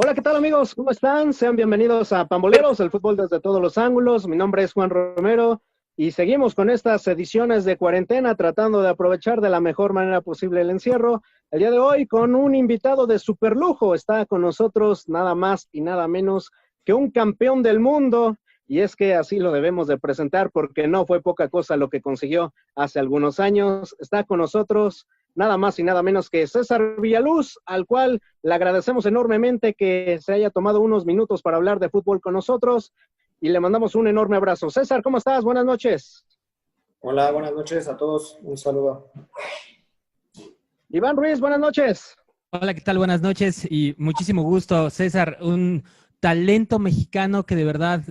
Hola, ¿qué tal amigos? ¿Cómo están? Sean bienvenidos a Pamboleros, el fútbol desde todos los ángulos. Mi nombre es Juan Romero y seguimos con estas ediciones de cuarentena tratando de aprovechar de la mejor manera posible el encierro. El día de hoy con un invitado de superlujo está con nosotros nada más y nada menos que un campeón del mundo. Y es que así lo debemos de presentar porque no fue poca cosa lo que consiguió hace algunos años. Está con nosotros nada más y nada menos que César Villaluz, al cual le agradecemos enormemente que se haya tomado unos minutos para hablar de fútbol con nosotros y le mandamos un enorme abrazo. César, ¿cómo estás? Buenas noches. Hola, buenas noches a todos. Un saludo. Iván Ruiz, buenas noches. Hola, ¿qué tal? Buenas noches y muchísimo gusto, César, un talento mexicano que de verdad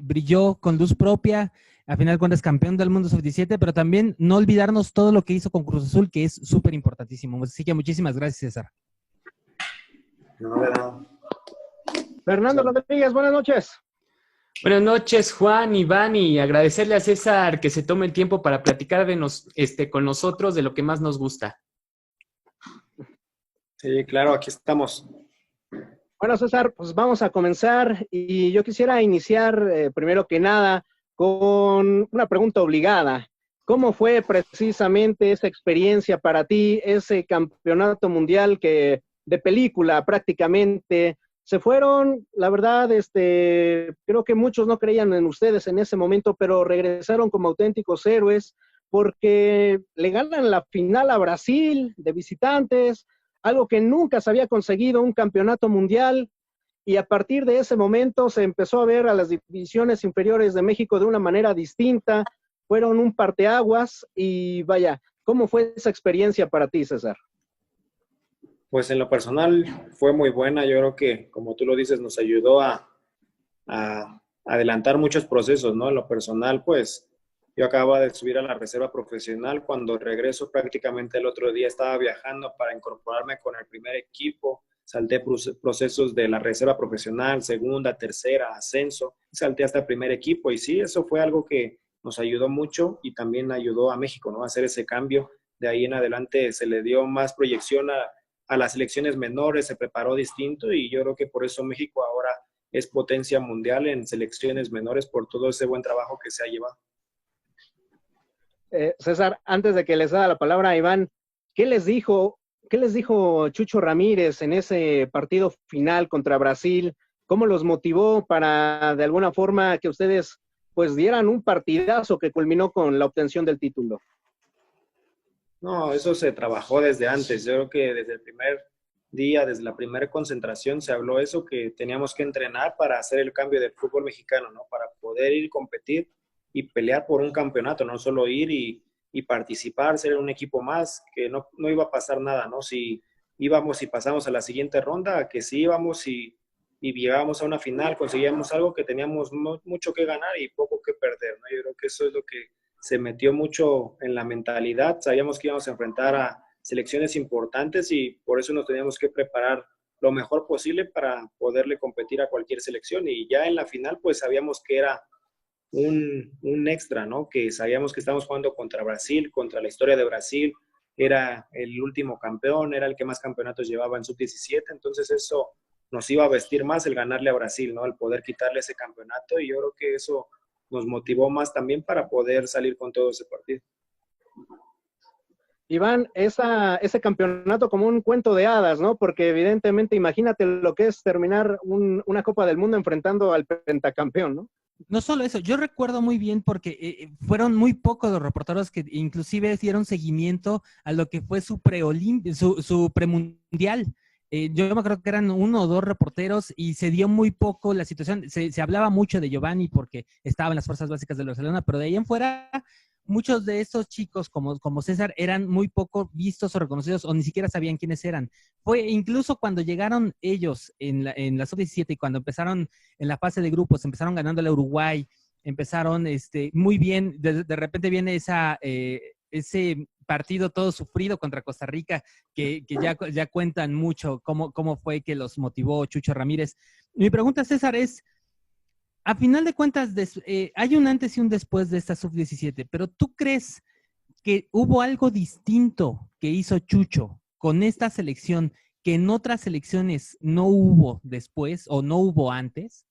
brilló con luz propia, a final de cuentas campeón del mundo sub-17, pero también no olvidarnos todo lo que hizo con Cruz Azul, que es súper importantísimo. Así que muchísimas gracias, César. No, de nada. Fernando Rodríguez, buenas noches. Buenas noches, Juan, Iván, y agradecerle a César que se tome el tiempo para platicar con nosotros de lo que más nos gusta. Sí, claro, aquí estamos. Bueno, César, pues vamos a comenzar y yo quisiera iniciar primero que nada con una pregunta obligada. ¿Cómo fue precisamente esa experiencia para ti, ese campeonato mundial que de película prácticamente se fueron? La verdad, creo que muchos no creían en ustedes en ese momento, pero regresaron como auténticos héroes porque le ganan la final a Brasil de visitantes, algo que nunca se había conseguido, un campeonato mundial, y a partir de ese momento se empezó a ver a las divisiones inferiores de México de una manera distinta, fueron un parteaguas, y vaya, ¿cómo fue esa experiencia para ti, César? Pues en lo personal fue muy buena. Yo creo que, como tú lo dices, nos ayudó a adelantar muchos procesos, ¿no? En lo personal, pues yo acababa de subir a la reserva profesional. Cuando regreso prácticamente el otro día estaba viajando para incorporarme con el primer equipo. Salté procesos de la reserva profesional, segunda, tercera, ascenso. Salté hasta el primer equipo y sí, eso fue algo que nos ayudó mucho y también ayudó a México, ¿no? A hacer ese cambio. De ahí en adelante se le dio más proyección a las selecciones menores, se preparó distinto y yo creo que por eso México ahora es potencia mundial en selecciones menores por todo ese buen trabajo que se ha llevado. César, antes de que les da la palabra a Iván, ¿qué les dijo Chucho Ramírez en ese partido final contra Brasil? ¿Cómo los motivó para, de alguna forma, que ustedes pues dieran un partidazo que culminó con la obtención del título? No, eso se trabajó desde antes. Yo creo que desde el primer día, desde la primera concentración, se habló eso, que teníamos que entrenar para hacer el cambio del fútbol mexicano, ¿no? Para poder ir, competir y pelear por un campeonato, no solo ir y participar, ser un equipo más, que no iba a pasar nada, ¿no? Si íbamos y pasamos a la siguiente ronda, que sí íbamos y llegábamos a una final, conseguíamos algo que teníamos mucho que ganar y poco que perder, ¿no? Yo creo que eso es lo que se metió mucho en la mentalidad. Sabíamos que íbamos a enfrentar a selecciones importantes y por eso nos teníamos que preparar lo mejor posible para poderle competir a cualquier selección. Y ya en la final, pues sabíamos que era un extra, ¿no? Que sabíamos que estábamos jugando contra Brasil, contra la historia de Brasil. Era el último campeón, era el que más campeonatos llevaba en sub-17. Entonces eso nos iba a vestir más el ganarle a Brasil, ¿no? El poder quitarle ese campeonato y yo creo que eso nos motivó más también para poder salir con todo ese partido. Iván, ese campeonato como un cuento de hadas, ¿no? Porque evidentemente imagínate lo que es terminar una Copa del Mundo enfrentando al pentacampeón, ¿no? No solo eso, yo recuerdo muy bien porque fueron muy pocos los reporteros que inclusive dieron seguimiento a lo que fue su premundial. Yo me acuerdo que eran 1 o 2 reporteros y se dio muy poco la situación. Se hablaba mucho de Giovanni porque estaba en las fuerzas básicas de Barcelona, pero de ahí en fuera, muchos de estos chicos como César eran muy poco vistos o reconocidos o ni siquiera sabían quiénes eran. Fue incluso cuando llegaron ellos en la sub-17 y cuando empezaron en la fase de grupos, empezaron ganándole a Uruguay, empezaron muy bien, de repente viene ese partido todo sufrido contra Costa Rica, que ya cuentan mucho cómo fue que los motivó Chucho Ramírez. Mi pregunta, César, es, a final de cuentas, hay un antes y un después de esta sub-17, pero ¿tú crees que hubo algo distinto que hizo Chucho con esta selección que en otras selecciones no hubo después o no hubo antes?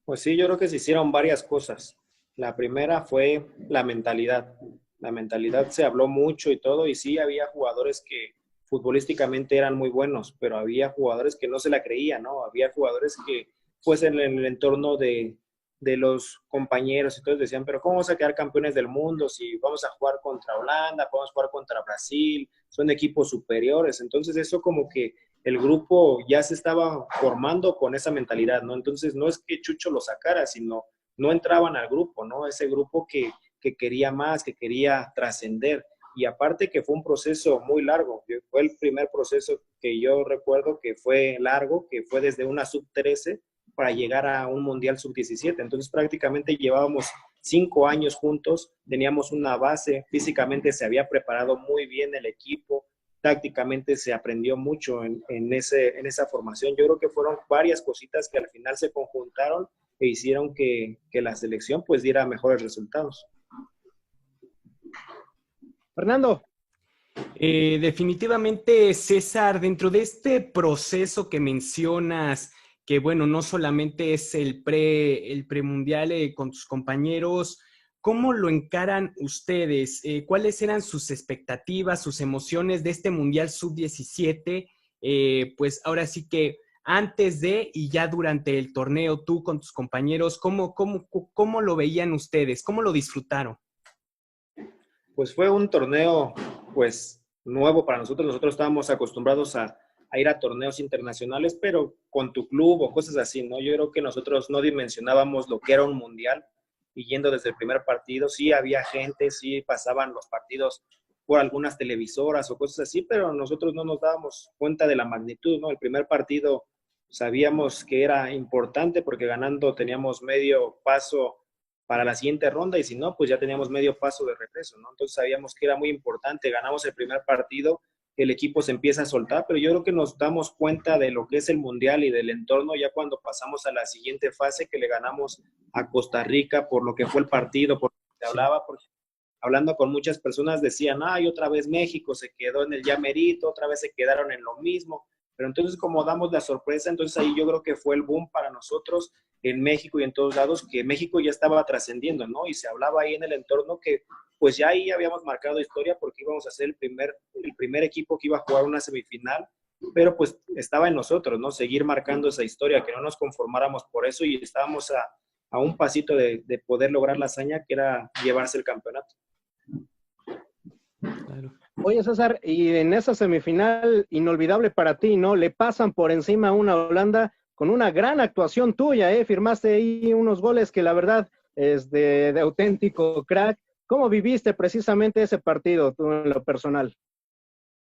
Pues sí, yo creo que se hicieron varias cosas. La primera fue la mentalidad. La mentalidad se habló mucho y todo, y sí había jugadores que futbolísticamente eran muy buenos, pero había jugadores que no se la creían, ¿no? Había jugadores que, pues en el entorno de los compañeros y todos decían, pero ¿cómo vamos a quedar campeones del mundo si vamos a jugar contra Holanda, podemos jugar contra Brasil, son equipos superiores? Entonces eso como que el grupo ya se estaba formando con esa mentalidad, ¿no? Entonces no es que Chucho lo sacara, sino no entraban al grupo, ¿no? Ese grupo que quería más, que quería trascender. Y aparte que fue un proceso muy largo, fue el primer proceso que yo recuerdo que fue largo, que fue desde una sub-13 para llegar a un Mundial sub-17. Entonces prácticamente llevábamos 5 años juntos, teníamos una base, físicamente se había preparado muy bien el equipo, tácticamente se aprendió mucho en esa formación. Yo creo que fueron varias cositas que al final se conjuntaron e hicieron que la selección pues diera mejores resultados. Fernando. Definitivamente, César, dentro de este proceso que mencionas, que bueno, no solamente es el premundial con tus compañeros, ¿cómo lo encaran ustedes? ¿Cuáles eran sus expectativas, sus emociones de este Mundial Sub-17? Pues ahora sí que antes de y ya durante el torneo, tú con tus compañeros, ¿cómo lo veían ustedes? ¿Cómo lo disfrutaron? Pues fue un torneo, pues, nuevo para nosotros. Nosotros estábamos acostumbrados a ir a torneos internacionales, pero con tu club o cosas así, ¿no? Yo creo que nosotros no dimensionábamos lo que era un mundial, y yendo desde el primer partido, sí había gente, sí pasaban los partidos por algunas televisoras o cosas así, pero nosotros no nos dábamos cuenta de la magnitud, ¿no? El primer partido sabíamos que era importante porque ganando teníamos medio paso para la siguiente ronda, y si no, pues ya teníamos medio paso de regreso, ¿no? Entonces sabíamos que era muy importante, ganamos el primer partido, el equipo se empieza a soltar, pero yo creo que nos damos cuenta de lo que es el Mundial y del entorno ya cuando pasamos a la siguiente fase, que le ganamos a Costa Rica, por lo que fue el partido, por lo que se hablaba, porque hablando con muchas personas decían, ay, otra vez México se quedó en el ya merito, otra vez se quedaron en lo mismo, pero entonces como damos la sorpresa, entonces ahí yo creo que fue el boom para nosotros en México y en todos lados, que México ya estaba trascendiendo, ¿no? Y se hablaba ahí en el entorno que pues ya ahí habíamos marcado historia porque íbamos a ser el primer equipo que iba a jugar una semifinal, pero pues estaba en nosotros, ¿no? Seguir marcando esa historia, que no nos conformáramos por eso, y estábamos a un pasito de poder lograr la hazaña que era llevarse el campeonato. Claro. Oye, César, y en esa semifinal inolvidable para ti, ¿no? Le pasan por encima a una Holanda con una gran actuación tuya, ¿eh? Firmaste ahí unos goles que la verdad es de auténtico crack. ¿Cómo viviste precisamente ese partido tú en lo personal?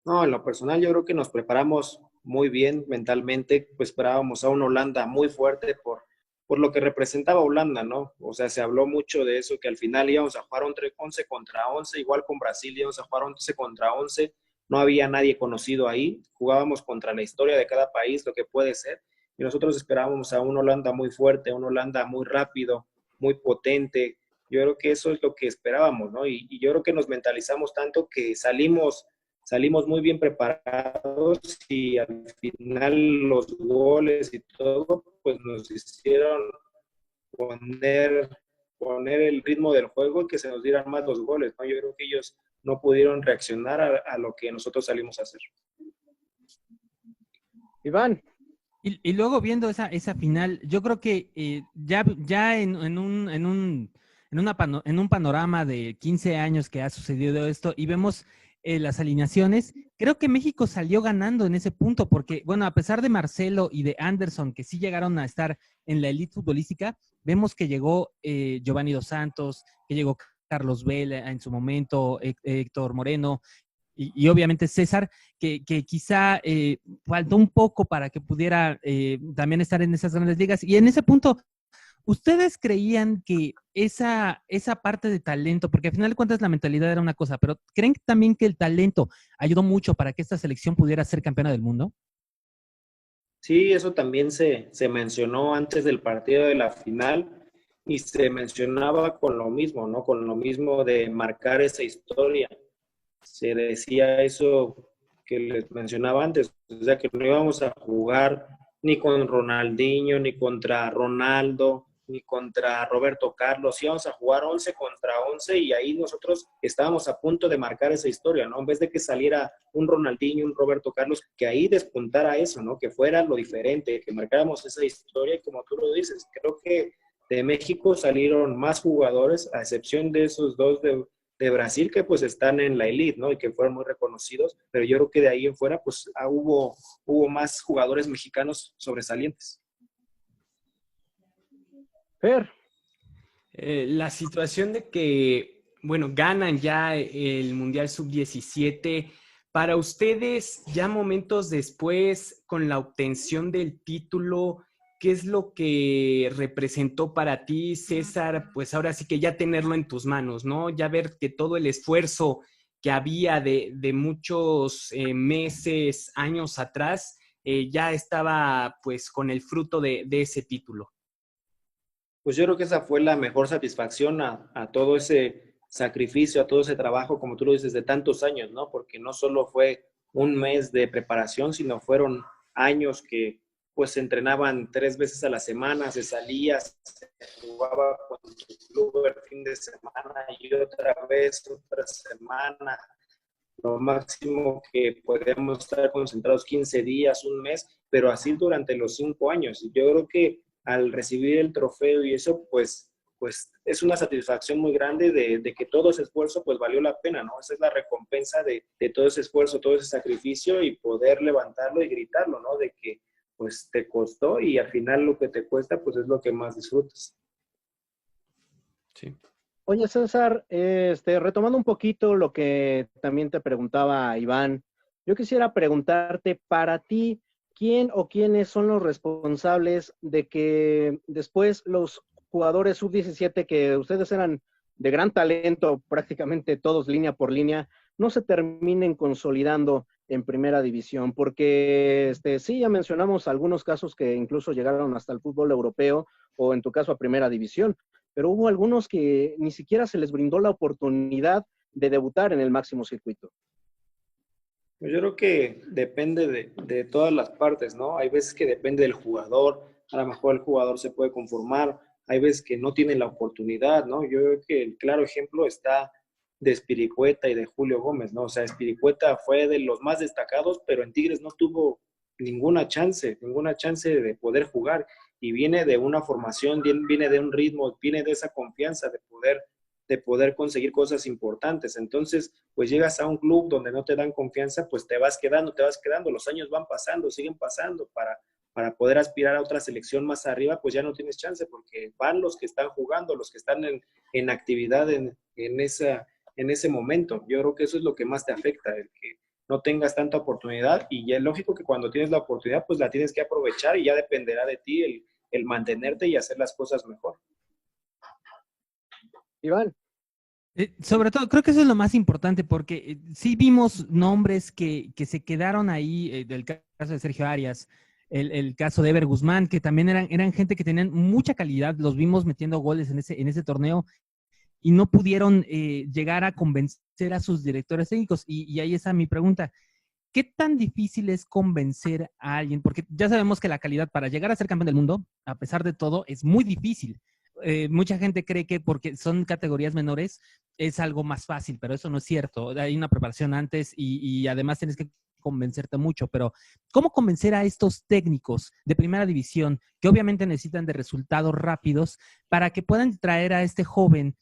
No, en lo personal yo creo que nos preparamos muy bien mentalmente, pues esperábamos a una Holanda muy fuerte por lo que representaba Holanda, ¿no? O sea, se habló mucho de eso, que al final íbamos a jugar 11 contra 11, igual con Brasil íbamos a jugar 11 contra 11, no había nadie conocido ahí, jugábamos contra la historia de cada país, lo que puede ser, y nosotros esperábamos a una Holanda muy fuerte, a una Holanda muy rápido, muy potente. Yo creo que eso es lo que esperábamos, ¿no? Y yo creo que nos mentalizamos tanto que salimos muy bien preparados, y al final los goles y todo, pues nos hicieron poner el ritmo del juego y que se nos dieran más los goles, ¿no? Yo creo que ellos no pudieron reaccionar a lo que nosotros salimos a hacer. Iván. Y luego viendo esa final, yo creo que ya en un panorama de 15 años que ha sucedido esto y vemos las alineaciones, creo que México salió ganando en ese punto, porque, bueno, a pesar de Marcelo y de Anderson, que sí llegaron a estar en la elite futbolística, vemos que llegó Giovanni Dos Santos, que llegó Carlos Vela en su momento, Héctor Moreno, y obviamente César, que quizá faltó un poco para que pudiera también estar en esas grandes ligas. Y en ese punto, ¿ustedes creían que esa parte de talento, porque al final de cuentas la mentalidad era una cosa, pero creen también que el talento ayudó mucho para que esta selección pudiera ser campeona del mundo? Sí, eso también se mencionó antes del partido de la final, y se mencionaba con lo mismo, ¿no? Con lo mismo de marcar esa historia. Se decía eso que les mencionaba antes, o sea que no íbamos a jugar ni con Ronaldinho, ni contra Ronaldo, ni contra Roberto Carlos, íbamos a jugar 11 contra 11 y ahí nosotros estábamos a punto de marcar esa historia, ¿no? En vez de que saliera un Ronaldinho, un Roberto Carlos, que ahí despuntara eso, ¿no? Que fuera lo diferente, que marcáramos esa historia y como tú lo dices, creo que de México salieron más jugadores, a excepción de esos dos de Brasil, que pues están en la elite, ¿no? Y que fueron muy reconocidos, pero yo creo que de ahí en fuera, pues hubo más jugadores mexicanos sobresalientes. Fer. La situación de que, bueno, ganan ya el Mundial Sub-17, para ustedes, ya momentos después, con la obtención del título, ¿qué es lo que representó para ti, César? Pues ahora sí que ya tenerlo en tus manos, ¿no? Ya ver que todo el esfuerzo que había de muchos meses, años atrás, ya estaba pues con el fruto de ese título. Pues yo creo que esa fue la mejor satisfacción a todo ese sacrificio, a todo ese trabajo, como tú lo dices, de tantos años, ¿no? Porque no solo fue un mes de preparación, sino fueron años que pues se entrenaban 3 veces a la semana, se salía, se jugaba con tu club el fin de semana y otra vez, otra semana. Lo máximo que podíamos estar concentrados 15 días, un mes, pero así durante los 5 años. Yo creo que al recibir el trofeo y eso, pues es una satisfacción muy grande de que todo ese esfuerzo pues valió la pena, ¿no? Esa es la recompensa de todo ese esfuerzo, todo ese sacrificio y poder levantarlo y gritarlo, ¿no? De que pues te costó y al final lo que te cuesta pues es lo que más disfrutas. Sí. Oye, César, retomando un poquito lo que también te preguntaba Iván, yo quisiera preguntarte, para ti, ¿quién o quiénes son los responsables de que después los jugadores sub-17, que ustedes eran de gran talento, prácticamente todos línea por línea, no se terminen consolidando en primera división? Porque sí, ya mencionamos algunos casos que incluso llegaron hasta el fútbol europeo o en tu caso a primera división, pero hubo algunos que ni siquiera se les brindó la oportunidad de debutar en el máximo circuito. Yo creo que depende de todas las partes, ¿no? Hay veces que depende del jugador, a lo mejor el jugador se puede conformar, hay veces que no tiene la oportunidad, ¿no? Yo creo que el claro ejemplo está de Spiricueta y de Julio Gómez, ¿no? O sea, Spiricueta fue de los más destacados, pero en Tigres no tuvo ninguna chance de poder jugar y viene de una formación, viene de un ritmo, viene de esa confianza de poder conseguir cosas importantes. Entonces, pues llegas a un club donde no te dan confianza, pues te vas quedando, los años van pasando, siguen pasando, para poder aspirar a otra selección más arriba, pues ya no tienes chance, porque van los que están jugando, los que están en actividad en ese momento. Yo creo que eso es lo que más te afecta, el que no tengas tanta oportunidad, y ya es lógico que cuando tienes la oportunidad, pues la tienes que aprovechar y ya dependerá de ti el mantenerte y hacer las cosas mejor. Iván. Sobre todo, creo que eso es lo más importante, porque sí vimos nombres que se quedaron ahí, del caso de Sergio Arias, el caso de Ever Guzmán, que también eran gente que tenían mucha calidad, los vimos metiendo goles en ese torneo y no pudieron llegar a convencer a sus directores técnicos. Y ahí está mi pregunta. ¿Qué tan difícil es convencer a alguien? Porque ya sabemos que la calidad para llegar a ser campeón del mundo, a pesar de todo, es muy difícil. Mucha gente cree que porque son categorías menores es algo más fácil, pero eso no es cierto. Hay una preparación antes y además tienes que convencerte mucho, pero ¿cómo convencer a estos técnicos de primera división que obviamente necesitan de resultados rápidos para que puedan traer a este joven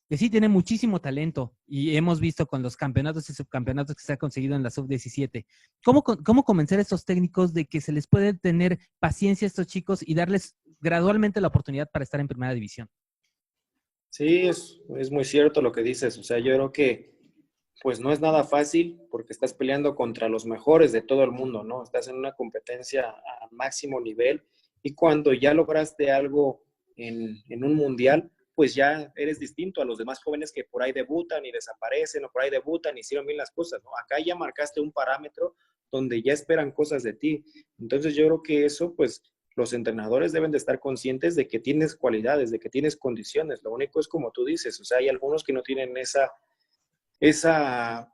que sí tiene muchísimo talento y hemos visto con los campeonatos y subcampeonatos que se ha conseguido en la sub-17? ¿Cómo convencer a estos técnicos de que se les puede tener paciencia a estos chicos y darles gradualmente la oportunidad para estar en primera división? Sí, es muy cierto lo que dices. O sea, yo creo que pues no es nada fácil porque estás peleando contra los mejores de todo el mundo, ¿no? Estás en una competencia a máximo nivel y cuando ya lograste algo en un mundial, pues ya eres distinto a los demás jóvenes que por ahí debutan y desaparecen, o por ahí debutan y hicieron bien las cosas, ¿no? Acá ya marcaste un parámetro donde ya esperan cosas de ti. Entonces yo creo que eso, pues los entrenadores deben de estar conscientes de que tienes cualidades, de que tienes condiciones. Lo único es como tú dices, o sea, hay algunos que no tienen esa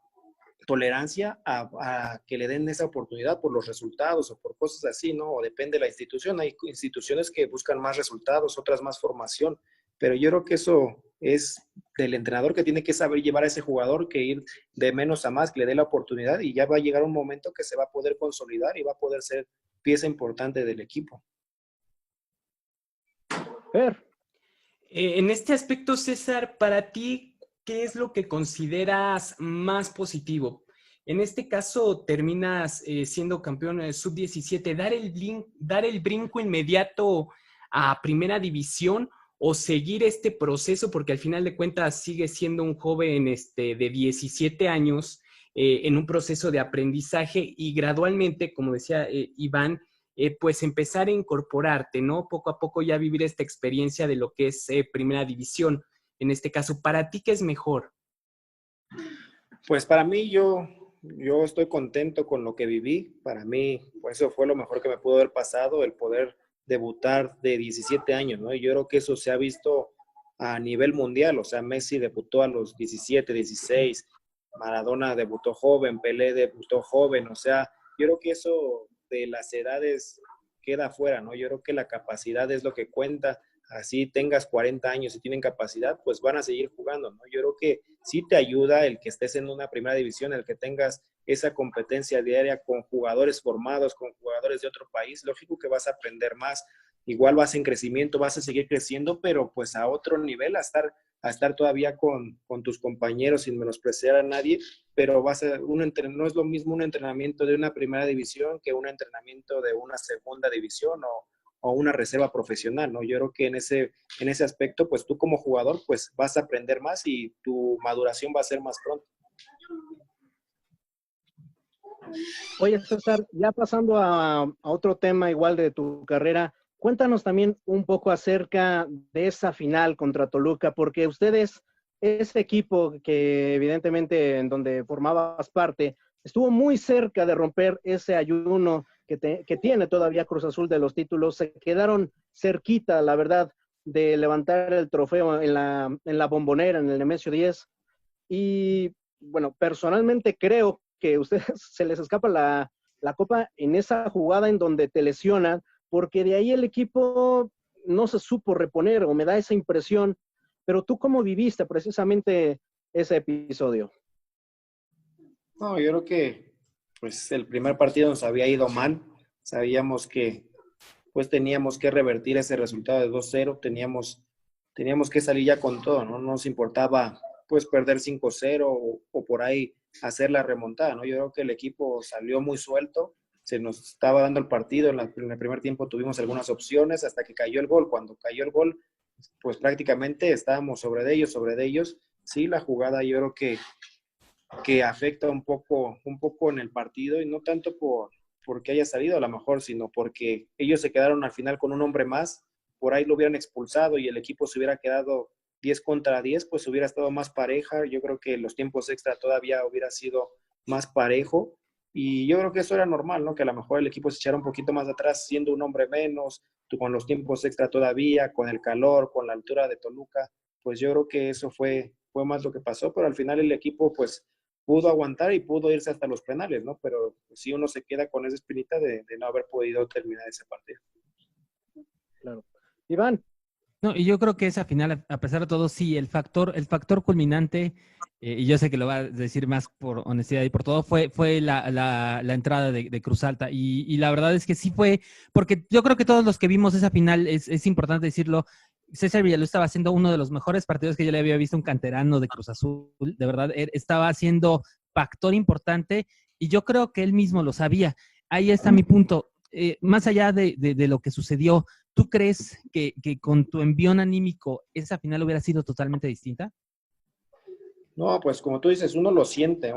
tolerancia a que le den esa oportunidad por los resultados o por cosas así, ¿no? O depende de la institución. Hay instituciones que buscan más resultados, otras más formación, pero yo creo que eso es del entrenador, que tiene que saber llevar a ese jugador, que ir de menos a más, que le dé la oportunidad, y ya va a llegar un momento que se va a poder consolidar y va a poder ser pieza importante del equipo. Fer. En este aspecto, César, para ti, ¿qué es lo que consideras más positivo? En este caso, terminas siendo campeón sub-17, dar el brinco inmediato a primera división o seguir este proceso, porque al final de cuentas sigue siendo un joven de 17 años en un proceso de aprendizaje y gradualmente, como decía Iván, pues empezar a incorporarte, ¿no? Poco a poco ya vivir esta experiencia de lo que es primera división. En este caso, ¿para ti qué es mejor? Pues para mí, yo estoy contento con lo que viví. Para mí, pues eso fue lo mejor que me pudo haber pasado, el poder debutar de 17 años, ¿no? Y yo creo que eso se ha visto a nivel mundial. O sea, Messi debutó a los 17, 16, Maradona debutó joven, Pelé debutó joven. O sea, yo creo que eso de las edades queda afuera, ¿no? Yo creo que la capacidad es lo que cuenta. Así tengas 40 años y tienen capacidad, pues van a seguir jugando, ¿no? Yo creo que sí te ayuda el que estés en una primera división, el que tengas esa competencia diaria con jugadores formados, con jugadores de otro país. Lógico que vas a aprender más, igual vas en crecimiento, vas a seguir creciendo, pero pues a otro nivel, a estar todavía con tus compañeros sin menospreciar a nadie, pero no es lo mismo un entrenamiento de una primera división que un entrenamiento de una segunda división o una reserva profesional, ¿no? Yo creo que en ese aspecto, pues tú como jugador, pues vas a aprender más y tu maduración va a ser más pronto. Oye, César, ya pasando a otro tema igual de tu carrera, cuéntanos también un poco acerca de esa final contra Toluca, porque ustedes, ese equipo que evidentemente en donde formabas parte, estuvo muy cerca de romper ese ayuno que tiene todavía Cruz Azul de los títulos. Se quedaron cerquita, la verdad, de levantar el trofeo en la Bombonera, en el Nemesio 10. Y bueno, personalmente creo que a ustedes se les escapa la copa en esa jugada en donde te lesionan, porque de ahí el equipo no se supo reponer, o me da esa impresión. Pero tú, ¿cómo viviste precisamente ese episodio? No, yo creo que pues el primer partido nos había ido mal. Sabíamos que pues teníamos que revertir ese resultado de 2-0, teníamos que salir ya con todo, ¿no? No nos importaba pues perder 5-0 o por ahí hacer la remontada, ¿no? Yo creo que el equipo salió muy suelto, se nos estaba dando el partido, en el primer tiempo tuvimos algunas opciones hasta que cayó el gol. Cuando cayó el gol, pues prácticamente estábamos sobre ellos. Sí, la jugada yo creo que afecta un poco en el partido, y no tanto porque haya salido a lo mejor, sino porque ellos se quedaron al final con un hombre más, por ahí lo hubieran expulsado y el equipo se hubiera quedado 10 contra 10, pues hubiera estado más pareja. Yo creo que los tiempos extra todavía hubiera sido más parejo, y yo creo que eso era normal, ¿no? Que a lo mejor el equipo se echara un poquito más atrás siendo un hombre menos, tú con los tiempos extra todavía, con el calor, con la altura de Toluca. Pues yo creo que eso fue más lo que pasó, pero al final el equipo pues pudo aguantar y pudo irse hasta los penales, ¿no? Pero pues, sí, uno se queda con esa espinita de no haber podido terminar ese partido. Claro. Iván. No, y yo creo que esa final, a pesar de todo, sí, el factor culminante, y yo sé que lo va a decir más por honestidad y por todo, fue la entrada de Cruz Alta. Y la verdad es que sí fue, porque yo creo que todos los que vimos esa final, es importante decirlo, César Villaluz estaba haciendo uno de los mejores partidos que yo le había visto, un canterano de Cruz Azul. De verdad, él estaba haciendo factor importante y yo creo que él mismo lo sabía. Ahí está mi punto. Más allá de lo que sucedió, ¿tú crees que con tu envión anímico esa final hubiera sido totalmente distinta? No, pues como tú dices, uno lo siente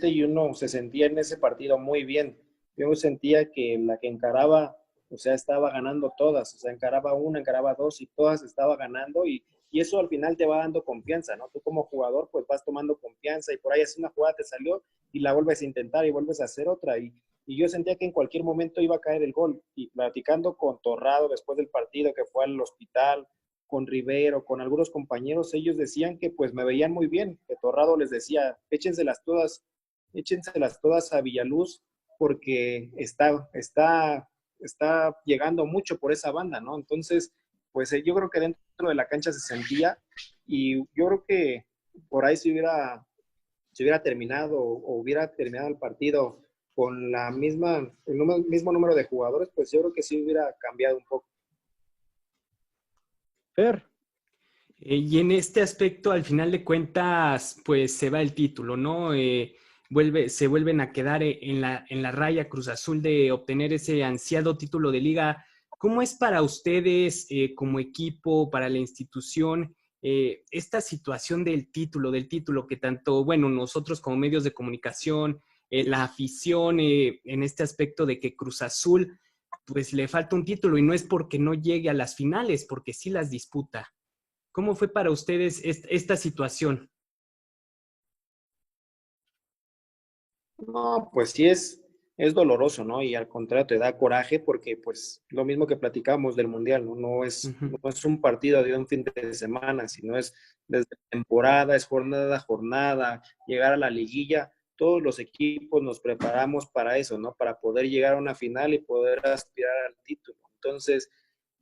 y uno se sentía en ese partido muy bien. Yo sentía que la que encaraba, o sea, estaba ganando todas, o sea, encaraba una, encaraba dos y todas estaba ganando, y eso al final te va dando confianza, ¿no? Tú como jugador pues vas tomando confianza, y por ahí así una jugada te salió y la vuelves a intentar y vuelves a hacer otra, y yo sentía que en cualquier momento iba a caer el gol. Y platicando con Torrado después del partido, que fue al hospital, con Rivero, con algunos compañeros, ellos decían que pues me veían muy bien, que Torrado les decía, échenselas todas échenselas todas a Villaluz porque está llegando mucho por esa banda, ¿no? Entonces, pues yo creo que dentro de la cancha se sentía y yo creo que por ahí se hubiera terminado o hubiera terminado el partido con el mismo número de jugadores, pues yo creo que sí hubiera cambiado un poco. Fer. Y en este aspecto, al final de cuentas, pues se va el título, ¿no? Se vuelven a quedar en la raya Cruz Azul de obtener ese ansiado título de liga. ¿Cómo es para ustedes como equipo, para la institución, esta situación del título que tanto, bueno, nosotros como medios de comunicación, la afición en este aspecto de que Cruz Azul, pues le falta un título y no es porque no llegue a las finales, porque sí las disputa? ¿Cómo fue para ustedes esta situación? No, pues sí es doloroso, ¿no? Y al contrario, te da coraje porque, pues, lo mismo que platicamos del Mundial, ¿no? No es un partido de un fin de semana, sino es desde temporada, es jornada a jornada, llegar a la liguilla. Todos los equipos nos preparamos para eso, ¿no? Para poder llegar a una final y poder aspirar al título. Entonces,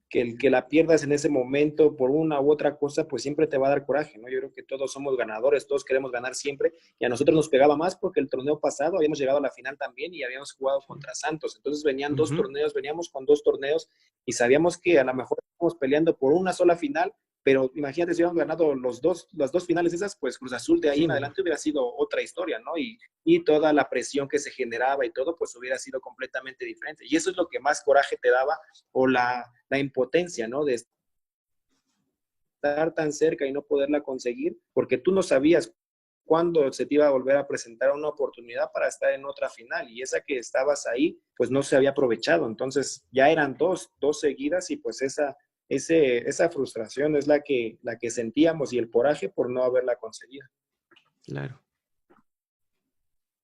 que la pierdas en ese momento por una u otra cosa, pues siempre te va a dar coraje, ¿no? Yo creo que todos somos ganadores, todos queremos ganar siempre, y a nosotros nos pegaba más porque el torneo pasado habíamos llegado a la final también y habíamos jugado contra Santos, entonces venían dos torneos, veníamos con dos torneos y sabíamos que a lo mejor estábamos peleando por una sola final, pero imagínate si hubiéramos ganado las dos finales esas, pues Cruz Azul de ahí en adelante hubiera sido otra historia, ¿no? Y toda la presión que se generaba y todo, pues hubiera sido completamente diferente. Y eso es lo que más coraje te daba, o la impotencia, ¿no? De estar tan cerca y no poderla conseguir, porque tú no sabías cuándo se te iba a volver a presentar una oportunidad para estar en otra final, y esa que estabas ahí, pues no se había aprovechado. Entonces ya eran dos seguidas, y pues esa frustración es la que sentíamos, y el coraje por no haberla conseguido. Claro.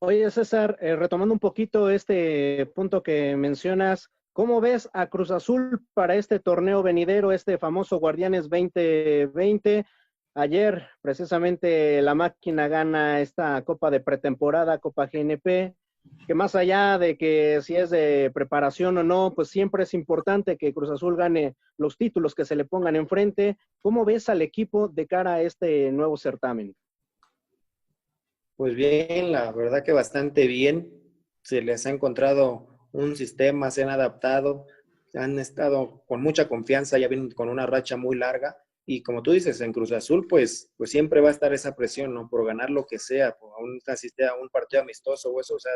Oye, César, retomando un poquito este punto que mencionas, ¿cómo ves a Cruz Azul para este torneo venidero, este famoso Guardianes 2020? Ayer, precisamente, la máquina gana esta Copa de Pretemporada, Copa GNP, que más allá de que si es de preparación o no, pues siempre es importante que Cruz Azul gane los títulos que se le pongan enfrente. ¿Cómo ves al equipo de cara a este nuevo certamen? Pues bien, la verdad que bastante bien. Se les ha encontrado un sistema, se han adaptado, han estado con mucha confianza, ya vienen con una racha muy larga. Y como tú dices, en Cruz Azul, pues siempre va a estar esa presión, ¿no? Por ganar lo que sea, por asistir a un partido amistoso o eso. O sea,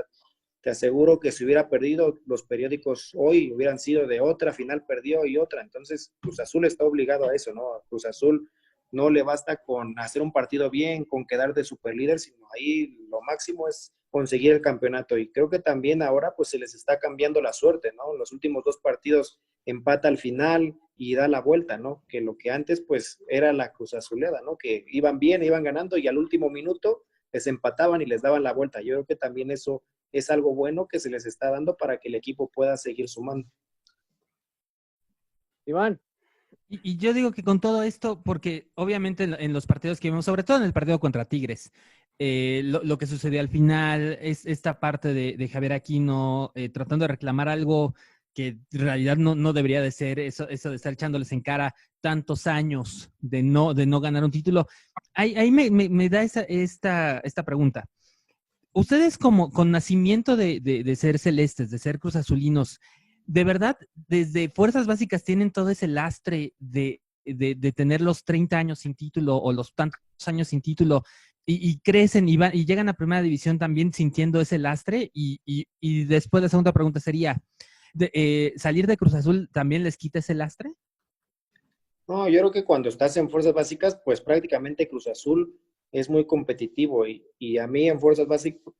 te aseguro que si hubiera perdido, los periódicos hoy hubieran sido de otra, final perdió y otra. Entonces, Cruz Azul está obligado a eso, ¿no? A Cruz Azul no le basta con hacer un partido bien, con quedar de superlíder, sino ahí lo máximo es conseguir el campeonato. Y creo que también ahora pues se les está cambiando la suerte, ¿no? En los últimos dos partidos empata al final y da la vuelta, ¿no? Que lo que antes pues era la Cruz Azuleda, ¿no? Que iban bien, iban ganando y al último minuto les empataban y les daban la vuelta. Yo creo que también eso es algo bueno que se les está dando para que el equipo pueda seguir sumando. Iván. Y yo digo que con todo esto, porque obviamente en los partidos que vimos, sobre todo en el partido contra Tigres, lo que sucedió al final es esta parte de Javier Aquino tratando de reclamar algo que en realidad no debería de ser, eso de estar echándoles en cara tantos años de no ganar un título. Ahí me da esta pregunta. Ustedes con nacimiento de ser celestes, de ser cruzazulinos, ¿de verdad desde fuerzas básicas tienen todo ese lastre de tener los 30 años sin título o los tantos años sin título y crecen y llegan a primera división también sintiendo ese lastre? Y después la segunda pregunta sería, ¿salir de Cruz Azul también les quita ese lastre? No, yo creo que cuando estás en fuerzas básicas, pues prácticamente Cruz Azul es muy competitivo, y a mí en fuerzas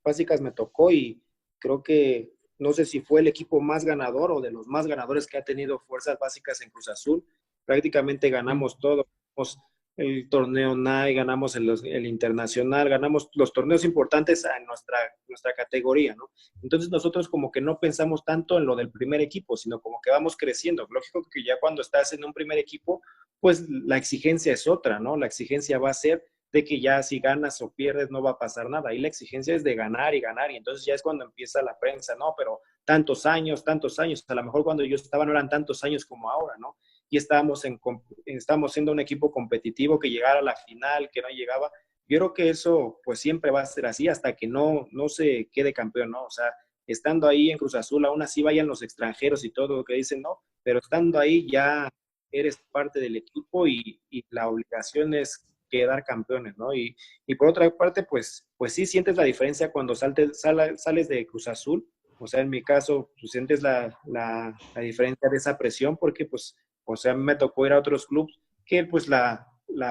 básicas me tocó, y creo que no sé si fue el equipo más ganador o de los más ganadores que ha tenido fuerzas básicas en Cruz Azul. Prácticamente ganamos todo, ganamos el torneo NAI, ganamos el internacional, ganamos los torneos importantes en nuestra categoría, ¿no? Entonces nosotros como que no pensamos tanto en lo del primer equipo, sino como que vamos creciendo. Lógico que ya cuando estás en un primer equipo, pues la exigencia es otra, ¿no? La exigencia va a ser de que ya si ganas o pierdes no va a pasar nada. Ahí la exigencia es de ganar y ganar, y entonces ya es cuando empieza la prensa, no, pero tantos años, a lo mejor cuando yo estaba no eran tantos años como ahora, ¿no? Y estábamos siendo un equipo competitivo que llegara a la final, que no llegaba. Yo creo que eso pues siempre va a ser así hasta que no se quede campeón, ¿no? O sea, estando ahí en Cruz Azul, aún así vayan los extranjeros y todo lo que dicen, no, pero estando ahí ya eres parte del equipo y la obligación es quedar campeones, ¿no? Y por otra parte, pues sí sientes la diferencia cuando sales de Cruz Azul. O sea, en mi caso, pues sientes la diferencia de esa presión porque, pues, o sea, a mí me tocó ir a otros clubes que, pues, la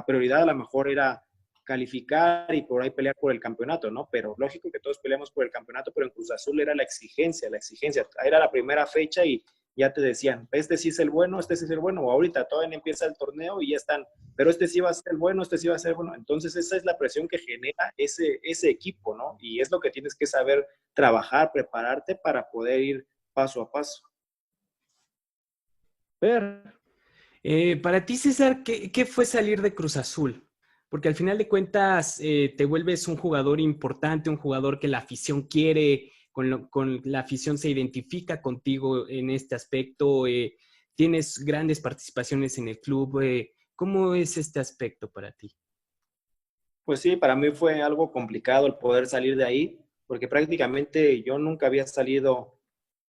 prioridad a lo mejor era calificar y por ahí pelear por el campeonato, ¿no? Pero lógico que todos peleamos por el campeonato, pero en Cruz Azul era la exigencia. Era la primera fecha y ya te decían, este sí es el bueno, este sí es el bueno, o ahorita todavía empieza el torneo y ya están, pero este sí va a ser el bueno, este sí va a ser el bueno. Entonces esa es la presión que genera ese equipo, ¿no? Y es lo que tienes que saber trabajar, prepararte para poder ir paso a paso. Para ti, César, ¿qué fue salir de Cruz Azul? Porque al final de cuentas te vuelves un jugador importante, un jugador que la afición quiere, con la afición se identifica contigo en este aspecto, tienes grandes participaciones en el club. ¿Cómo es este aspecto para ti? Pues sí, para mí fue algo complicado el poder salir de ahí, porque prácticamente yo nunca había salido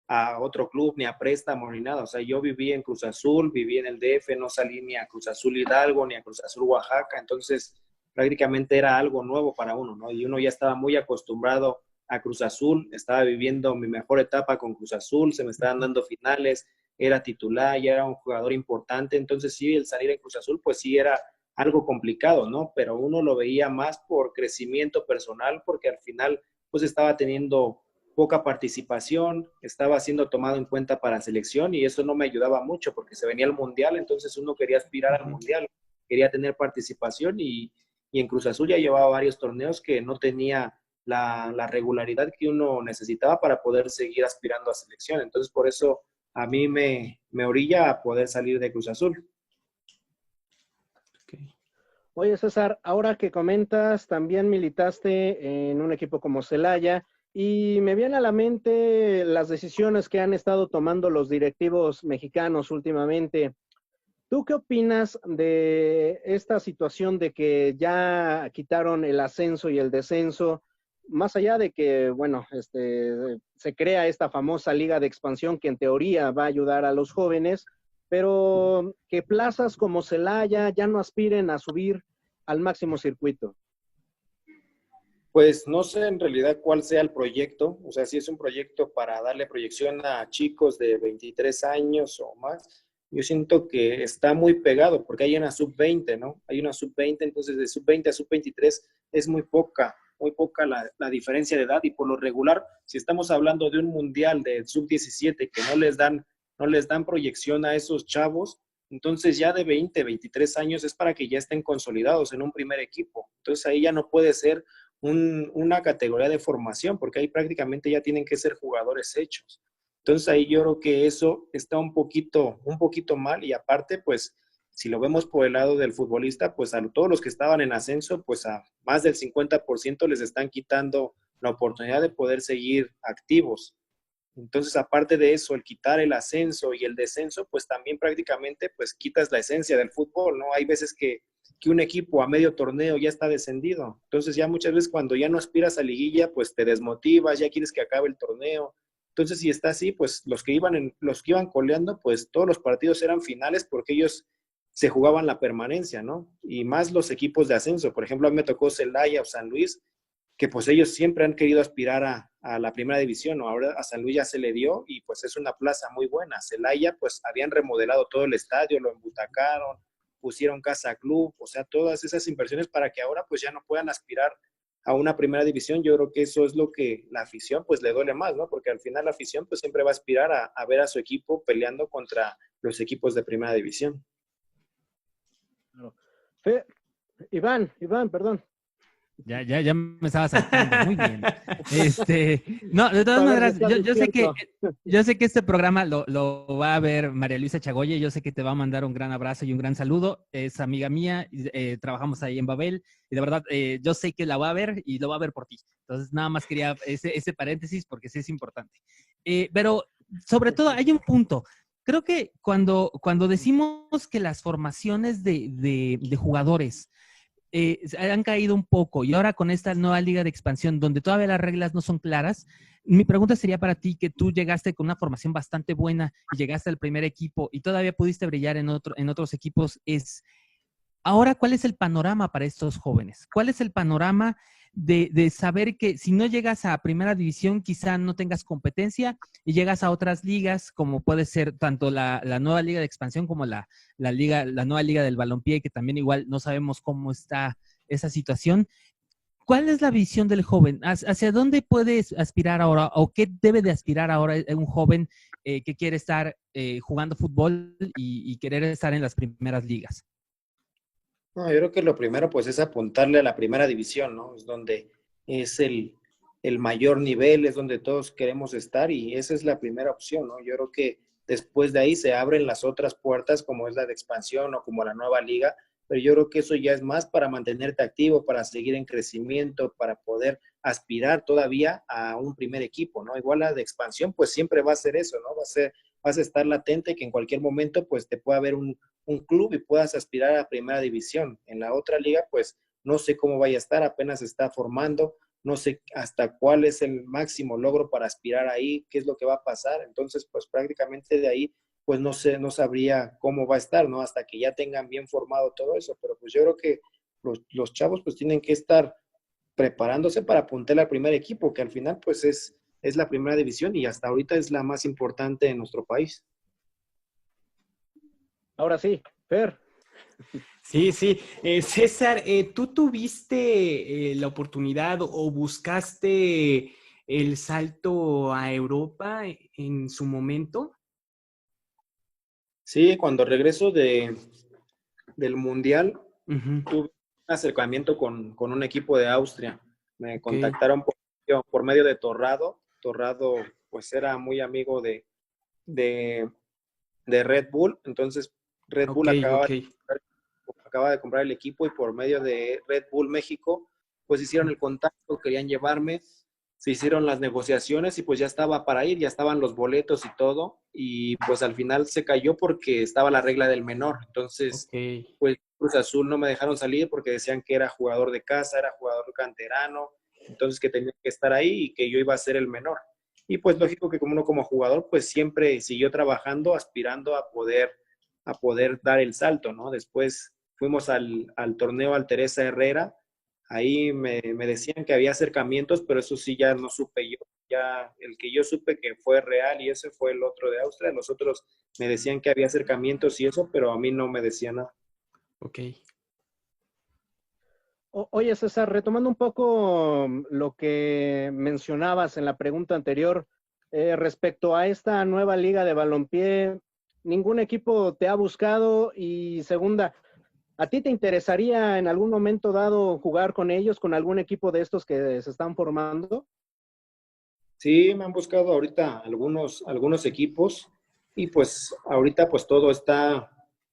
a otro club, ni a préstamo, ni nada. O sea, yo viví en Cruz Azul, viví en el DF, no salí ni a Cruz Azul Hidalgo, ni a Cruz Azul Oaxaca. Entonces, prácticamente era algo nuevo para uno, ¿no? Y uno ya estaba muy acostumbrado a Cruz Azul, estaba viviendo mi mejor etapa con Cruz Azul, se me estaban dando finales, era titular, ya era un jugador importante. Entonces, sí, el salir en Cruz Azul, pues sí era algo complicado, ¿no? Pero uno lo veía más por crecimiento personal, porque al final, pues estaba teniendo poca participación, estaba siendo tomado en cuenta para selección y eso no me ayudaba mucho porque se venía el mundial, entonces uno quería aspirar al mundial, quería tener participación y en Cruz Azul ya llevaba varios torneos que no tenía la regularidad que uno necesitaba para poder seguir aspirando a selección. Entonces por eso a mí me orilla a poder salir de Cruz Azul. Okay. Oye, César, ahora que comentas, también militaste en un equipo como Celaya. Y me viene a la mente las decisiones que han estado tomando los directivos mexicanos últimamente. ¿Tú qué opinas de esta situación de que ya quitaron el ascenso y el descenso? Más allá de que, bueno, se crea esta famosa liga de expansión que en teoría va a ayudar a los jóvenes, pero que plazas como Celaya ya no aspiren a subir al máximo circuito. Pues no sé en realidad cuál sea el proyecto, o sea, si es un proyecto para darle proyección a chicos de 23 años o más, yo siento que está muy pegado porque hay una sub-20, ¿no? Hay una sub-20, entonces de sub-20 a sub-23 es muy poca la diferencia de edad y por lo regular, si estamos hablando de un mundial de sub-17 que no les dan proyección a esos chavos, entonces ya de 20, 23 años es para que ya estén consolidados en un primer equipo. Entonces ahí ya no puede ser una categoría de formación, porque ahí prácticamente ya tienen que ser jugadores hechos. Entonces ahí yo creo que eso está un poquito mal y aparte, pues, si lo vemos por el lado del futbolista, pues a todos los que estaban en ascenso, pues a más del 50% les están quitando la oportunidad de poder seguir activos. Entonces, aparte de eso, el quitar el ascenso y el descenso, pues también prácticamente pues quitas la esencia del fútbol, ¿no? Hay veces que un equipo a medio torneo ya está descendido. Entonces, ya muchas veces cuando ya no aspiras a liguilla, pues te desmotivas, ya quieres que acabe el torneo. Entonces, si está así, pues los que iban coleando, pues todos los partidos eran finales porque ellos se jugaban la permanencia, ¿no? Y más los equipos de ascenso. Por ejemplo, a mí me tocó Celaya o San Luis, que pues ellos siempre han querido aspirar a la primera división, ¿no? Ahora a San Luis ya se le dio y pues es una plaza muy buena. Celaya pues habían remodelado todo el estadio, lo embutacaron, pusieron casa club, o sea, todas esas inversiones para que ahora pues ya no puedan aspirar a una primera división. Yo creo que eso es lo que la afición pues le duele más, ¿no? Porque al final la afición pues siempre va a aspirar a ver a su equipo peleando contra los equipos de primera división. Iván, perdón. Ya me estaba saltando, muy bien. No, de todas maneras, yo sé que este programa lo va a ver María Luisa Chagoye, yo sé que te va a mandar un gran abrazo y un gran saludo, es amiga mía, trabajamos ahí en Babel, y de verdad, yo sé que la va a ver y lo va a ver por ti. Entonces, nada más quería ese paréntesis porque sí es importante. Pero, sobre todo, hay un punto. Creo que cuando decimos que las formaciones de jugadores han caído un poco y ahora con esta nueva liga de expansión donde todavía las reglas no son claras, mi pregunta sería para ti que tú llegaste con una formación bastante buena y llegaste al primer equipo y todavía pudiste brillar en otros equipos, ahora, ¿cuál es el panorama para estos jóvenes? ¿Cuál es el panorama de saber que si no llegas a primera división, quizá no tengas competencia y llegas a otras ligas, como puede ser tanto la nueva liga de expansión como la nueva liga del balompié, que también igual no sabemos cómo está esa situación? ¿Cuál es la visión del joven? ¿Hacia dónde puedes aspirar ahora o qué debe de aspirar ahora un joven que quiere estar jugando fútbol y querer estar en las primeras ligas? No, yo creo que lo primero pues es apuntarle a la primera división, ¿no? Es donde es el mayor nivel, es donde todos queremos estar y esa es la primera opción, ¿no? Yo creo que después de ahí se abren las otras puertas como es la de expansión o como la nueva liga, pero yo creo que eso ya es más para mantenerte activo, para seguir en crecimiento, para poder aspirar todavía a un primer equipo, ¿no? Igual la de expansión pues siempre va a ser eso, ¿no? Vas a estar latente que en cualquier momento pues te pueda haber un club y puedas aspirar a primera división. En la otra liga, pues no sé cómo vaya a estar, apenas se está formando, no sé hasta cuál es el máximo logro para aspirar ahí, qué es lo que va a pasar. Entonces, pues prácticamente de ahí, pues no sé, no sabría cómo va a estar, ¿no? Hasta que ya tengan bien formado todo eso. Pero pues yo creo que los chavos pues tienen que estar preparándose para apuntar al primer equipo, que al final pues es la primera división y hasta ahorita es la más importante en nuestro país. Ahora sí, Fer. Sí, sí. César, ¿tú tuviste la oportunidad o buscaste el salto a Europa en su momento? Sí, cuando regreso del Mundial, Uh-huh. tuve un acercamiento con un equipo de Austria. Me Okay. contactaron por medio de Torrado. Torrado, pues era muy amigo de Red Bull. Entonces, Red Bull acaba de comprar el equipo y por medio de Red Bull México, pues hicieron el contacto, querían llevarme, se hicieron las negociaciones y pues ya estaba para ir, ya estaban los boletos y todo, y pues al final se cayó porque estaba la regla del menor. Entonces, pues Cruz Azul no me dejaron salir porque decían que era jugador de casa, era jugador canterano, entonces que tenía que estar ahí y que yo iba a ser el menor. Y pues lógico que como uno como jugador, pues siempre siguió trabajando, aspirando a poder dar el salto, ¿no? Después fuimos al torneo al Teresa Herrera, ahí me decían que había acercamientos, pero eso sí ya no supe yo, ya el que yo supe que fue real y ese fue el otro de Austria, los otros me decían que había acercamientos y eso, pero a mí no me decían nada. Ok. Oye, César, retomando un poco lo que mencionabas en la pregunta anterior, respecto a esta nueva liga de balompié, ¿ningún equipo te ha buscado? Y segunda, ¿a ti te interesaría en algún momento dado jugar con ellos, con algún equipo de estos que se están formando? Sí, me han buscado ahorita algunos equipos y pues ahorita pues todo está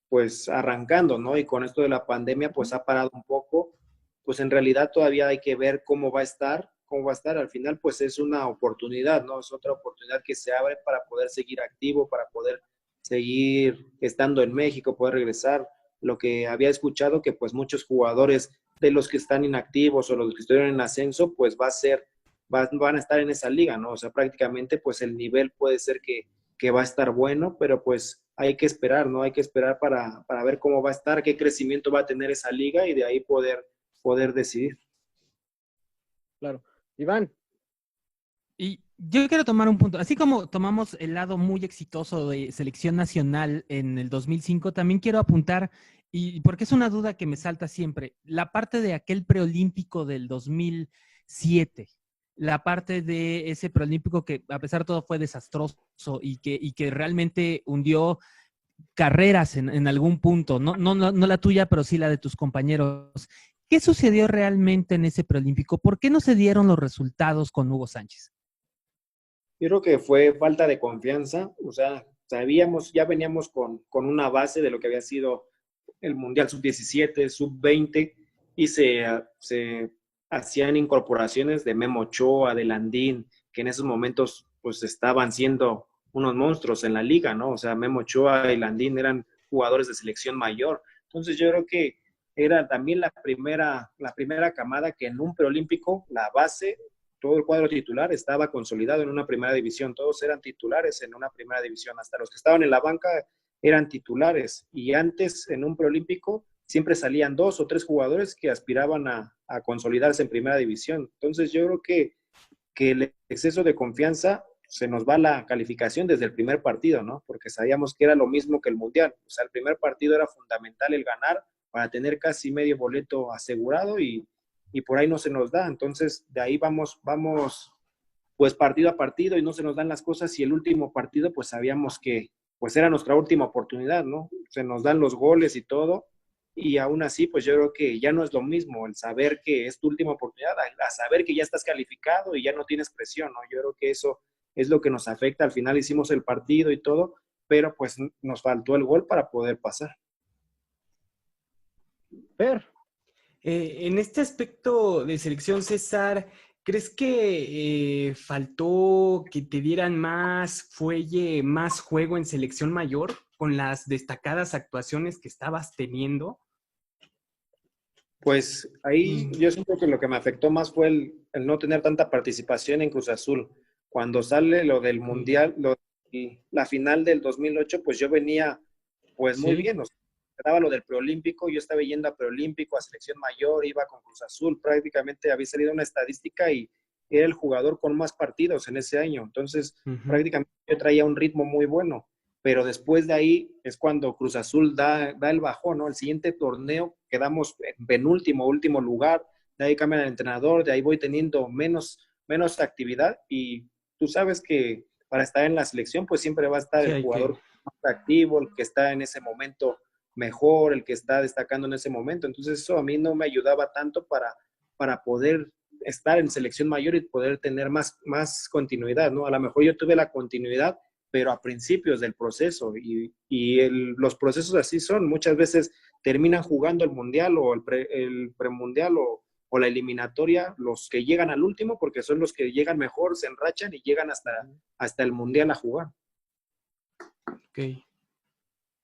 pues arrancando, ¿no? Y con esto de la pandemia pues ha parado un poco, pues en realidad todavía hay que ver cómo va a estar. Al final pues es una oportunidad, ¿no? Es otra oportunidad que se abre para poder seguir activo, para poder seguir estando en México, poder regresar. Lo que había escuchado que pues muchos jugadores de los que están inactivos o los que estuvieron en ascenso pues van a estar en esa liga, ¿no? O sea, prácticamente pues el nivel puede ser que va a estar bueno, pero pues hay que esperar, ¿no? Hay que esperar para ver cómo va a estar, qué crecimiento va a tener esa liga y de ahí poder decidir. Claro. Iván. Y yo quiero tomar un punto. Así como tomamos el lado muy exitoso de selección nacional en el 2005, también quiero apuntar, y porque es una duda que me salta siempre, la parte de aquel preolímpico del 2007, la parte de ese preolímpico que a pesar de todo fue desastroso y que realmente hundió carreras en algún punto, no la tuya, pero sí la de tus compañeros. ¿Qué sucedió realmente en ese preolímpico? ¿Por qué no se dieron los resultados con Hugo Sánchez? Yo creo que fue falta de confianza, o sea, sabíamos, ya veníamos con una base de lo que había sido el Mundial Sub-17, Sub-20, y se hacían incorporaciones de Memo Ochoa, de Landín, que en esos momentos pues estaban siendo unos monstruos en la liga, ¿no? O sea, Memo Ochoa y Landín eran jugadores de selección mayor. Entonces yo creo que era también la primera camada que en un preolímpico, la base, todo el cuadro titular estaba consolidado en una primera división, todos eran titulares en una primera división, hasta los que estaban en la banca eran titulares, y antes en un preolímpico siempre salían 2 o 3 jugadores que aspiraban a consolidarse en primera división. Entonces yo creo que el exceso de confianza se nos va la calificación desde el primer partido, ¿no? Porque sabíamos que era lo mismo que el Mundial. O sea, el primer partido era fundamental el ganar para tener casi medio boleto asegurado y por ahí no se nos da. Entonces, de ahí vamos pues partido a partido y no se nos dan las cosas, y el último partido pues sabíamos que pues era nuestra última oportunidad, ¿no? Se nos dan los goles y todo, y aún así pues yo creo que ya no es lo mismo el saber que es tu última oportunidad a saber que ya estás calificado y ya no tienes presión, ¿no? Yo creo que eso es lo que nos afecta. Al final hicimos el partido y todo, pero pues nos faltó el gol para poder pasar. Fer. En este aspecto de selección, César, ¿crees que faltó que te dieran más fuelle, más juego en selección mayor con las destacadas actuaciones que estabas teniendo? Pues ahí yo siento que lo que me afectó más fue el no tener tanta participación en Cruz Azul. Cuando sale lo del Mundial, la final del 2008, pues yo venía pues muy bien, o sea, daba lo del preolímpico, yo estaba yendo a preolímpico, a selección mayor, iba con Cruz Azul, prácticamente había salido una estadística y era el jugador con más partidos en ese año. Entonces, prácticamente yo traía un ritmo muy bueno, pero después de ahí es cuando Cruz Azul da el bajón, ¿no? El siguiente torneo quedamos en penúltimo, último lugar, de ahí cambian el entrenador, de ahí voy teniendo menos actividad, y tú sabes que para estar en la selección pues siempre va a estar el jugador más activo, el que está en ese momento mejor, el que está destacando en ese momento. Entonces eso a mí no me ayudaba tanto para poder estar en selección mayor y poder tener más continuidad, ¿no? A lo mejor yo tuve la continuidad, pero a principios del proceso, y los procesos así son, muchas veces terminan jugando el mundial o el premundial o la eliminatoria los que llegan al último, porque son los que llegan mejor, se enrachan y llegan hasta el mundial a jugar. Ok.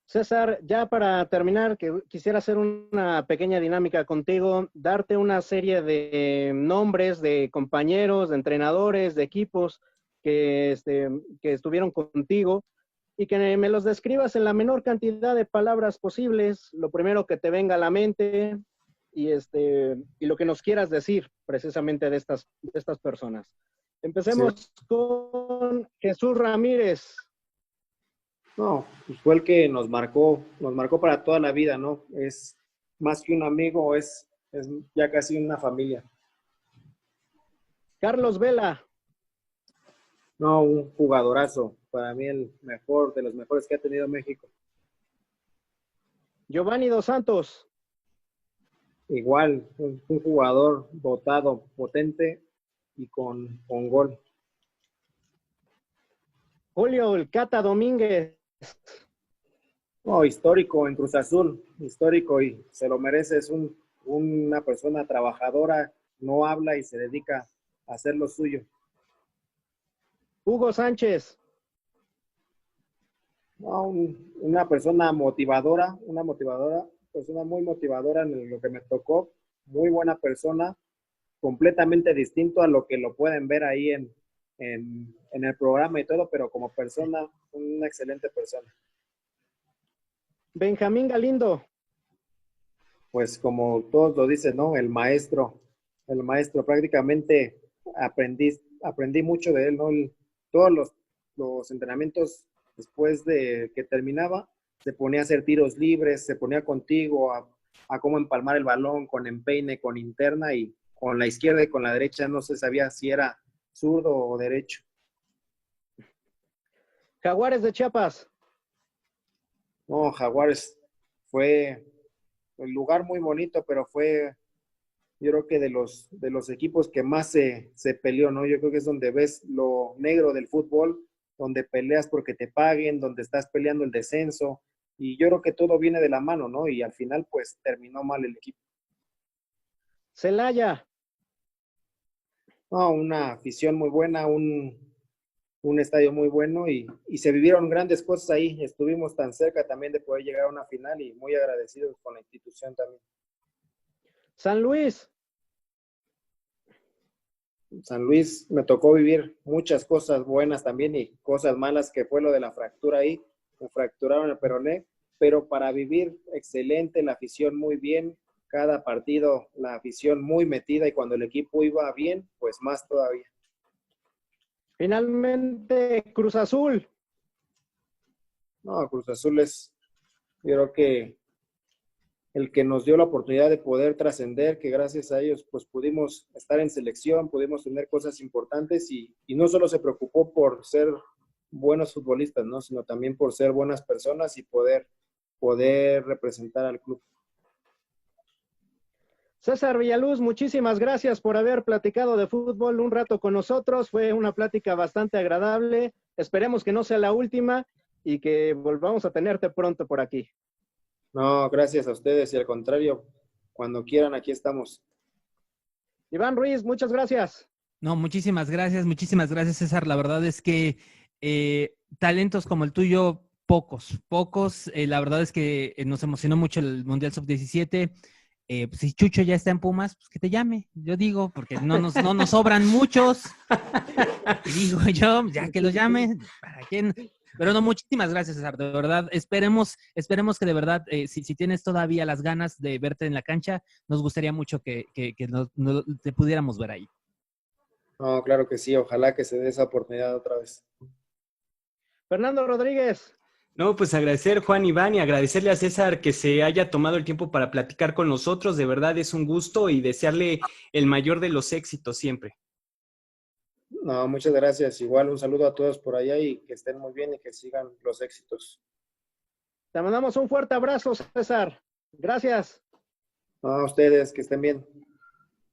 César, ya para terminar, que quisiera hacer una pequeña dinámica contigo, darte una serie de nombres de compañeros, de entrenadores, de equipos que estuvieron contigo, y que me los describas en la menor cantidad de palabras posibles, lo primero que te venga a la mente, y lo que nos quieras decir precisamente de estas personas. Empecemos con Jesús Ramírez. No, pues fue el que nos marcó para toda la vida, ¿no? Es más que un amigo, es ya casi una familia. Carlos Vela. No, un jugadorazo, para mí el mejor, de los mejores que ha tenido México. Giovanni Dos Santos. Igual, un jugador dotado, potente y con gol. Julio El Cata Domínguez. No, histórico en Cruz Azul, histórico, y se lo merece. Es una persona trabajadora, no habla y se dedica a hacer lo suyo. Hugo Sánchez. No, una persona motivadora, persona muy motivadora en lo que me tocó, muy buena persona, completamente distinto a lo que lo pueden ver ahí en el programa y todo, pero como persona, una excelente persona. Benjamín Galindo. Pues como todos lo dicen, ¿no? El maestro, prácticamente aprendí mucho de él, ¿no? Todos los entrenamientos después de que terminaba, se ponía a hacer tiros libres, se ponía contigo a cómo empalmar el balón con empeine, con interna, y con la izquierda y con la derecha no se sabía si era zurdo o derecho. Jaguares de Chiapas. No, Jaguares fue el lugar muy bonito, pero fue yo creo que de los equipos que más se peleó, ¿no? Yo creo que es donde ves lo negro del fútbol, donde peleas porque te paguen, donde estás peleando el descenso, y yo creo que todo viene de la mano, ¿no? Y al final, pues, terminó mal el equipo. Celaya. No, una afición muy buena, un estadio muy bueno y se vivieron grandes cosas ahí. Estuvimos tan cerca también de poder llegar a una final y muy agradecidos con la institución también. San Luis. San Luis me tocó vivir muchas cosas buenas también y cosas malas, que fue lo de la fractura ahí. Me fracturaron el peroné, pero para vivir excelente, la afición muy bien, cada partido la afición muy metida y cuando el equipo iba bien, pues más todavía. Finalmente, Cruz Azul. No, Cruz Azul es, yo creo que el que nos dio la oportunidad de poder trascender, que gracias a ellos pues pudimos estar en selección, pudimos tener cosas importantes y no solo se preocupó por ser buenos futbolistas, ¿no? Sino también por ser buenas personas y poder representar al club. César Villaluz, muchísimas gracias por haber platicado de fútbol un rato con nosotros. Fue una plática bastante agradable. Esperemos que no sea la última y que volvamos a tenerte pronto por aquí. No, gracias a ustedes y al contrario, cuando quieran, aquí estamos. Iván Ruiz, muchas gracias. No, muchísimas gracias, César. La verdad es que talentos como el tuyo, pocos. La verdad es que nos emocionó mucho el Mundial Sub-17. Pues si Chucho ya está en Pumas, pues que te llame, yo digo, porque no nos sobran muchos. Y digo yo, ya que los llame, ¿para quién? Pero no, muchísimas gracias, César, de verdad. Esperemos que de verdad, si tienes todavía las ganas de verte en la cancha, nos gustaría mucho que te pudiéramos ver ahí. No, claro que sí, ojalá que se dé esa oportunidad otra vez. Fernando Rodríguez. No, pues agradecer, Juan, Iván, y agradecerle a César que se haya tomado el tiempo para platicar con nosotros. De verdad es un gusto y desearle el mayor de los éxitos siempre. No, muchas gracias. Igual un saludo a todos por allá y que estén muy bien y que sigan los éxitos. Te mandamos un fuerte abrazo, César. Gracias. No, a ustedes, que estén bien.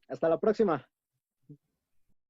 Hasta la próxima.